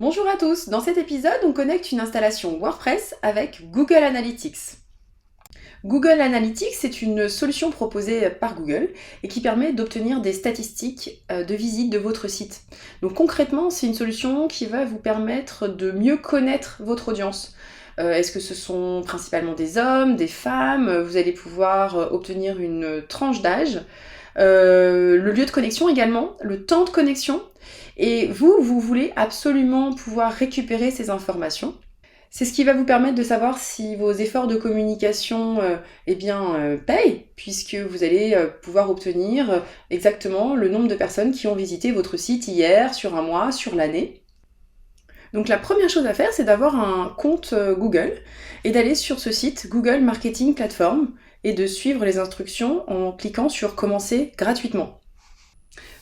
Bonjour à tous, dans cet épisode on connecte une installation WordPress avec Google Analytics. Google Analytics est une solution proposée par Google et qui permet d'obtenir des statistiques de visite de votre site. Donc concrètement, c'est une solution qui va vous permettre de mieux connaître votre audience. Est-ce que ce sont principalement des hommes, des femmes? Vous allez pouvoir obtenir une tranche d'âge, le lieu de connexion également, le temps de connexion. Et vous voulez absolument pouvoir récupérer ces informations. C'est ce qui va vous permettre de savoir si vos efforts de communication payent, puisque vous allez pouvoir obtenir exactement le nombre de personnes qui ont visité votre site hier, sur un mois, sur l'année. Donc la première chose à faire, c'est d'avoir un compte Google et d'aller sur ce site Google Marketing Platform et de suivre les instructions en cliquant sur Commencer gratuitement.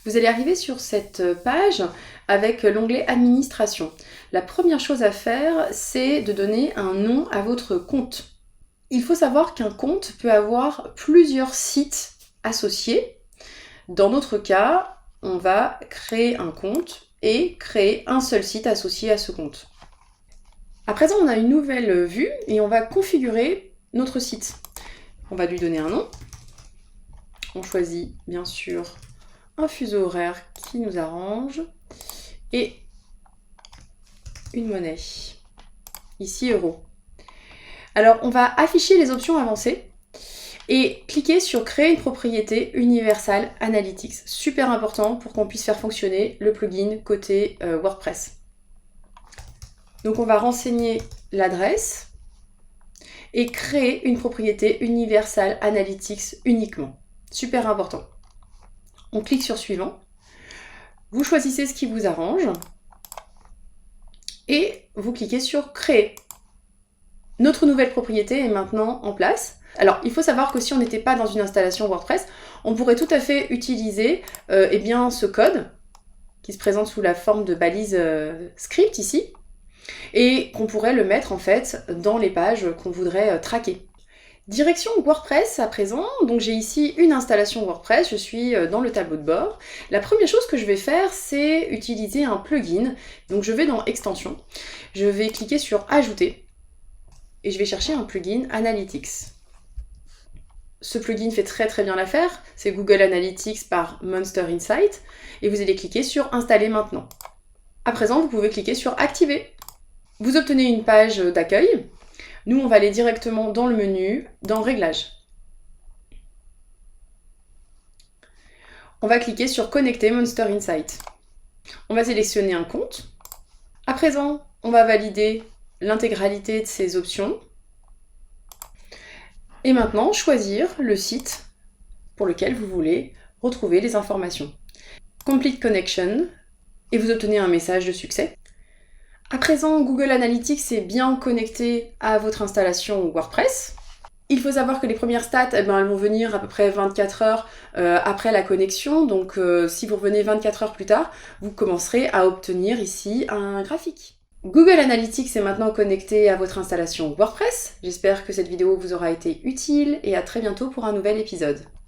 Vous allez arriver sur cette page avec l'onglet Administration. La première chose à faire, c'est de donner un nom à votre compte. Il faut savoir qu'un compte peut avoir plusieurs sites associés. Dans notre cas, on va créer un compte et créer un seul site associé à ce compte. À présent, on a une nouvelle vue et on va configurer notre site. On va lui donner un nom. On choisit bien sûr un fuseau horaire qui nous arrange et une monnaie, ici euro. Alors on va afficher les options avancées et cliquer sur créer une propriété Universal Analytics. Super important pour qu'on puisse faire fonctionner le plugin côté WordPress. Donc on va renseigner l'adresse et créer une propriété Universal Analytics uniquement. Super important. On clique sur suivant. Vous choisissez ce qui vous arrange et vous cliquez sur créer. Notre nouvelle propriété est maintenant en place. Alors, il faut savoir que si on n'était pas dans une installation WordPress, on pourrait tout à fait utiliser ce code qui se présente sous la forme de balise script ici et qu'on pourrait le mettre en fait dans les pages qu'on voudrait traquer. Direction WordPress à présent, donc j'ai ici une installation WordPress, je suis dans le tableau de bord. La première chose que je vais faire, c'est utiliser un plugin. Donc je vais dans Extensions, je vais cliquer sur Ajouter et je vais chercher un plugin Analytics. Ce plugin fait très bien l'affaire, c'est Google Analytics par Monster Insight et vous allez cliquer sur Installer maintenant. À présent, vous pouvez cliquer sur Activer. Vous obtenez une page d'accueil. Nous, on va aller directement dans le menu, dans Réglages. On va cliquer sur Connecter Monster Insight. On va sélectionner un compte. À présent, on va valider l'intégralité de ces options. Et maintenant, choisir le site pour lequel vous voulez retrouver les informations. Complete Connection, et vous obtenez un message de succès. À présent, Google Analytics est bien connecté à votre installation WordPress. Il faut savoir que les premières stats, elles vont venir à peu près 24 heures après la connexion. Donc si vous revenez 24 heures plus tard, vous commencerez à obtenir ici un graphique. Google Analytics est maintenant connecté à votre installation WordPress. J'espère que cette vidéo vous aura été utile et à très bientôt pour un nouvel épisode.